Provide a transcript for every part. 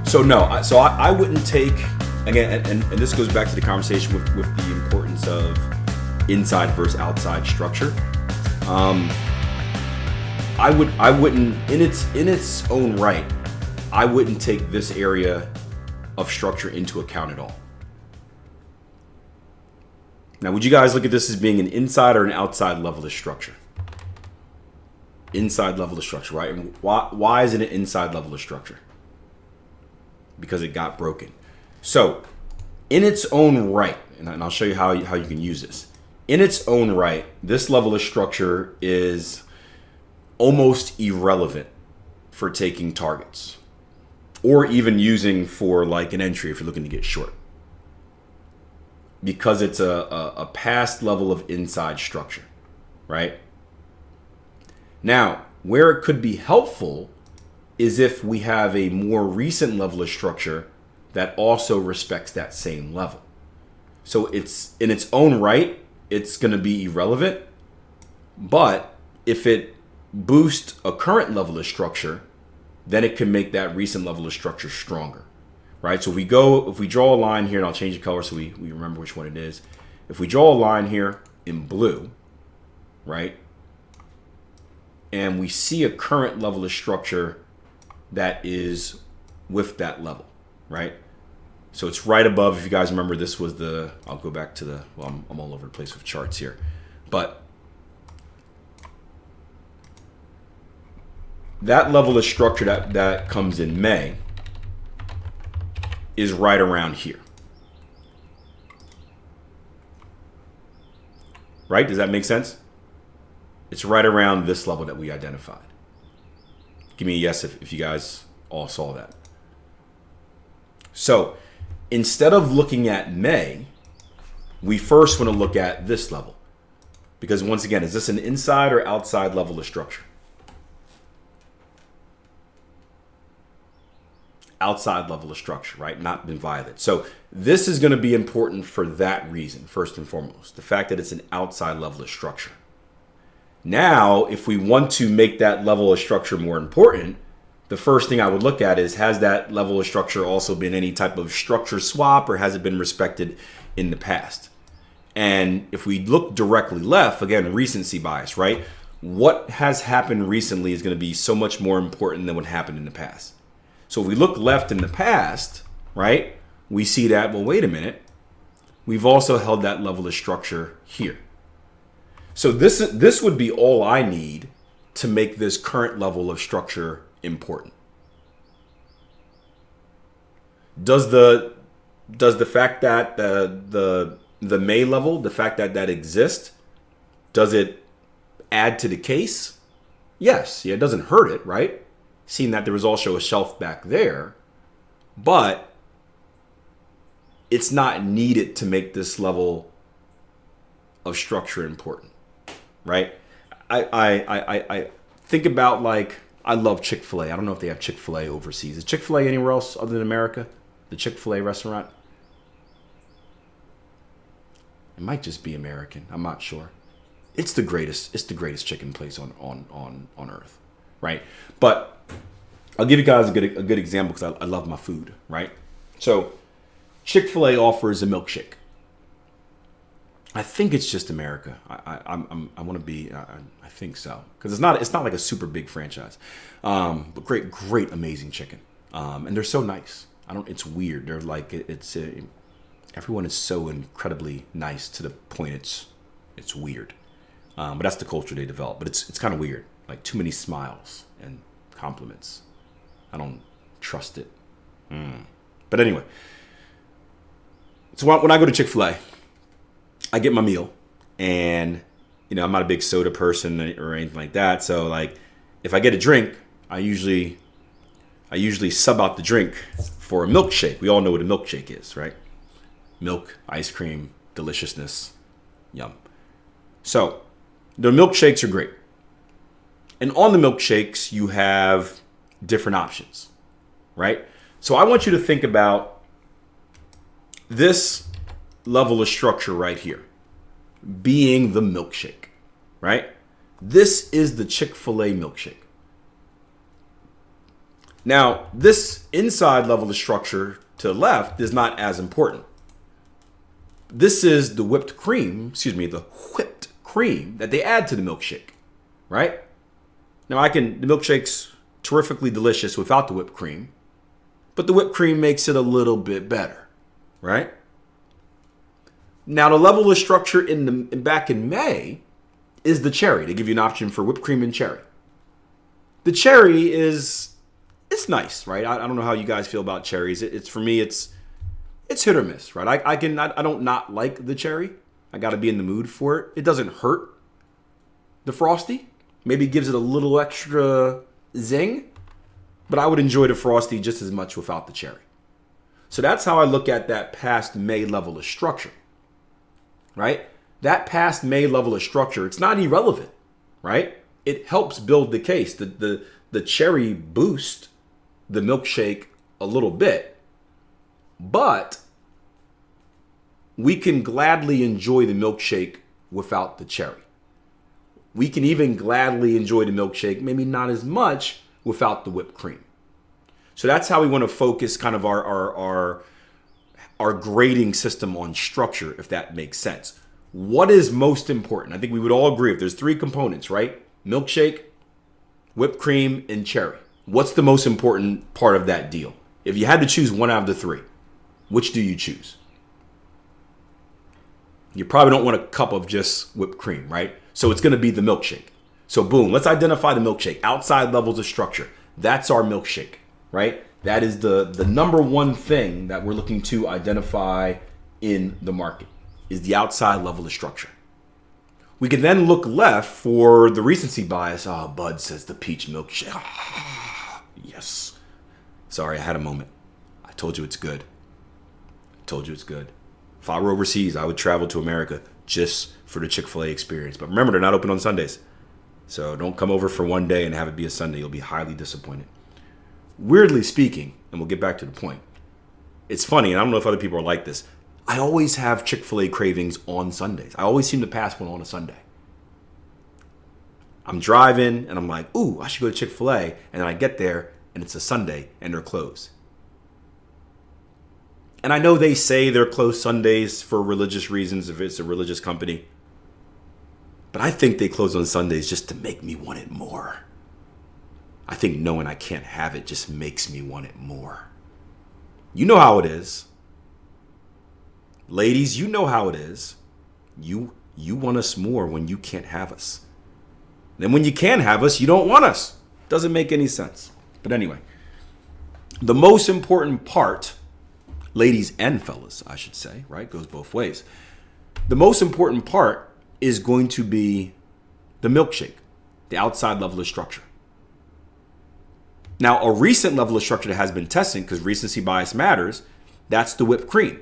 So no, I wouldn't take, again, and this goes back to the conversation with the importance of inside versus outside structure. I wouldn't in its own right, I wouldn't take this area of structure into account at all. Now, would you guys look at this as being an inside or an outside level of structure? Inside level of structure, right? And why is it an inside level of structure? Because it got broken. So, in its own right, and I'll show you how you can use this. In its own right, this level of structure is almost irrelevant for taking targets, or even using for like an entry if you're looking to get short, because it's a past level of inside structure, right? Now, where it could be helpful is if we have a more recent level of structure that also respects that same level. So it's in its own right, it's going to be irrelevant, but if it boosts a current level of structure, then it can make that recent level of structure stronger, right? So if we draw a line here, and I'll change the color so we remember which one it is. If we draw a line here in blue, right, and we see a current level of structure that is with that level, right? So it's right above, if you guys remember, this was I'll go back to I'm all over the place with charts here, but that level of structure that comes in May is right around here. Right? Does that make sense? It's right around this level that we identified. Give me a yes if you guys all saw that. So instead of looking at May, we first want to look at this level. Because once again, is this an inside or outside level of structure? Outside level of structure, right? Not been violated. So this is going to be important for that reason, first and foremost. The fact that it's an outside level of structure. Now, if we want to make that level of structure more important, the first thing I would look at is, has that level of structure also been any type of structure swap, or has it been respected in the past? And if we look directly left, again, recency bias, right? What has happened recently is going to be so much more important than what happened in the past. So if we look left in the past, right, we see that, well, wait a minute, we've also held that level of structure here. So this would be all I need to make this current level of structure important. Does the fact that the May level, the fact that that exists, does it add to the case? Yes. Yeah, it doesn't hurt it, right? Seeing that there was also a shelf back there, but it's not needed to make this level of structure important, right? I think about, like, I love Chick-fil-A. I don't know if they have Chick-fil-A overseas. Is Chick-fil-A anywhere else other than America? The Chick-fil-A restaurant? It might just be American. I'm not sure. It's the greatest. It's the greatest chicken place on earth, right? But I'll give you guys a good example because I love my food, right? So Chick-fil-A offers a milkshake. I think it's just America. I want to be. I think so, because it's not like a super big franchise, but great amazing chicken, and they're so nice. It's weird. They're like everyone is so incredibly nice to the point it's weird, but that's the culture they develop. But it's kind of weird, like too many smiles and compliments. I don't trust it. But anyway, so when I go to Chick-fil-A, I get my meal, and I'm not a big soda person or anything like that. So like, if I get a drink, I usually sub out the drink for a milkshake. We all know what a milkshake is, right? Milk, ice cream, deliciousness, yum. So the milkshakes are great, and on the milkshakes you have different options, right? So I want you to think about this level of structure right here being the milkshake, right? This is the Chick-fil-A milkshake. Now, this inside level of structure to the left is not as important. This is the whipped cream that they add to the milkshake, right? Now, the milkshake's terrifically delicious without the whipped cream, but the whipped cream makes it a little bit better, right? Now, the level of structure back in May is the cherry. They give you an option for whipped cream and cherry. The cherry it's nice, right? I don't know how you guys feel about cherries. For me, it's hit or miss, right? I don't not like the cherry. I got to be in the mood for it. It doesn't hurt the Frosty. Maybe it gives it a little extra zing, but I would enjoy the Frosty just as much without the cherry. So that's how I look at that past May level of structure, right? That past May level of structure, it's not irrelevant, right? It helps build the case. The cherry boost the milkshake a little bit, but we can gladly enjoy the milkshake without the cherry. We can even gladly enjoy the milkshake, maybe not as much, without the whipped cream. So that's how we want to focus kind of our grading system on structure, if that makes sense. What is most important? I think we would all agree if there's three components, right? Milkshake, whipped cream, and cherry. What's the most important part of that deal? If you had to choose one out of the three, which do you choose? You probably don't want a cup of just whipped cream, right? So it's going to be the milkshake. So boom, let's identify the milkshake. Outside levels of structure. That's our milkshake, right? That is the number one thing that we're looking to identify in the market, is the outside level of structure. We can then look left for the recency bias. Oh, Bud says the peach milkshake. Ah, yes. Sorry, I had a moment. I told you it's good. If I were overseas, I would travel to America just for the Chick-fil-A experience. But remember, they're not open on Sundays. So don't come over for one day and have it be a Sunday. You'll be highly disappointed. Weirdly speaking, and we'll get back to the point, it's funny, and I don't know if other people are like this, I always have Chick-fil-A cravings on Sundays. I always seem to pass one on a Sunday. I'm driving and I'm like, ooh, I should go to Chick-fil-A. And then I get there and it's a Sunday and they're closed. And I know they say they're closed Sundays for religious reasons if it's a religious company. But I think they close on Sundays just to make me want it more. I think knowing I can't have it just makes me want it more. You know how it is. Ladies, you know how it is. You want us more when you can't have us. Then when you can have us, you don't want us. Doesn't make any sense. But anyway, the most important part, ladies and fellas, I should say, right? Goes both ways. The most important part is going to be the milkshake, the outside level of structure. Now, a recent level of structure that has been tested, because recency bias matters, that's the whipped cream.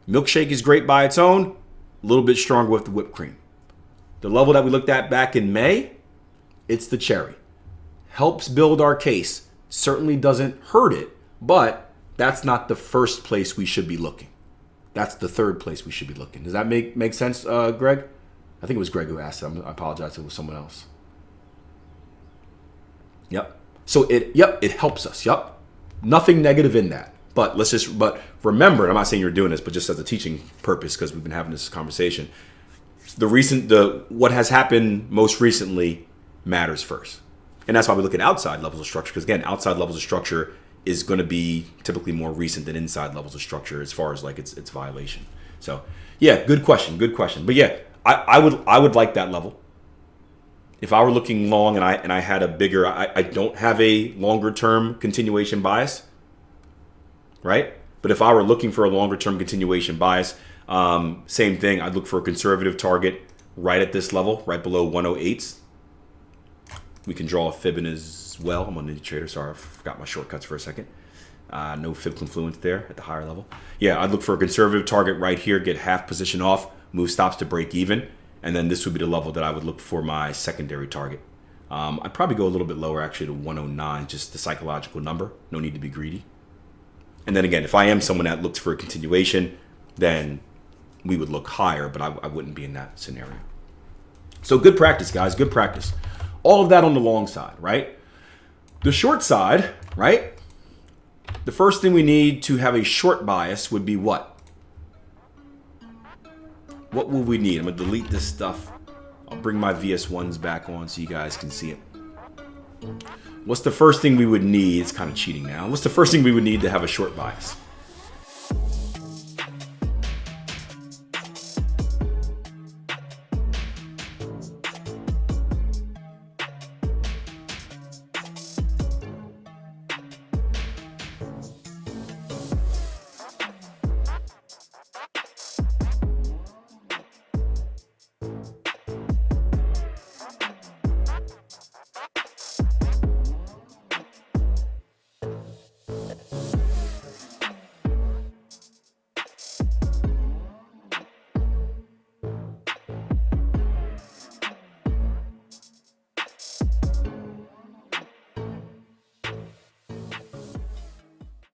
Milkshake is great by its own, a little bit stronger with the whipped cream. The level that we looked at back in May, it's the cherry. Helps build our case. Certainly doesn't hurt it, but that's not the first place we should be looking. That's the third place we should be looking. Does that make sense, Greg? I think it was Greg who asked it. I apologize if it was someone else. Yep. So it helps us. Yep. Nothing negative in that. But remember, and I'm not saying you're doing this, but just as a teaching purpose, because we've been having this conversation, what has happened most recently matters first. And that's why we look at outside levels of structure, because again, outside levels of structure is going to be typically more recent than inside levels of structure as far as like its violation. So yeah, good question. But yeah, I would like that level. If I were looking long and I had a bigger, I don't have a longer term continuation bias, right? But if I were looking for a longer term continuation bias, same thing. I'd look for a conservative target right at this level, right below 108s. We can draw a fib in as well. I'm on Ninja Trader. Sorry, I forgot my shortcuts for a second. No fib confluence there at the higher level. Yeah, I'd look for a conservative target right here, get half position off, move stops to break even. And then this would be the level that I would look for my secondary target. I'd probably go a little bit lower, actually, to 109, just the psychological number. No need to be greedy. And then again, if I am someone that looks for a continuation, then we would look higher, but I wouldn't be in that scenario. So good practice, guys. Good practice. All of that on the long side, right? The short side, right? The first thing we need to have a short bias would be what? What will we need? I'm going to delete this stuff. I'll bring my VS1s back on so you guys can see it. What's the first thing we would need? It's kind of cheating now. What's the first thing we would need to have a short bias?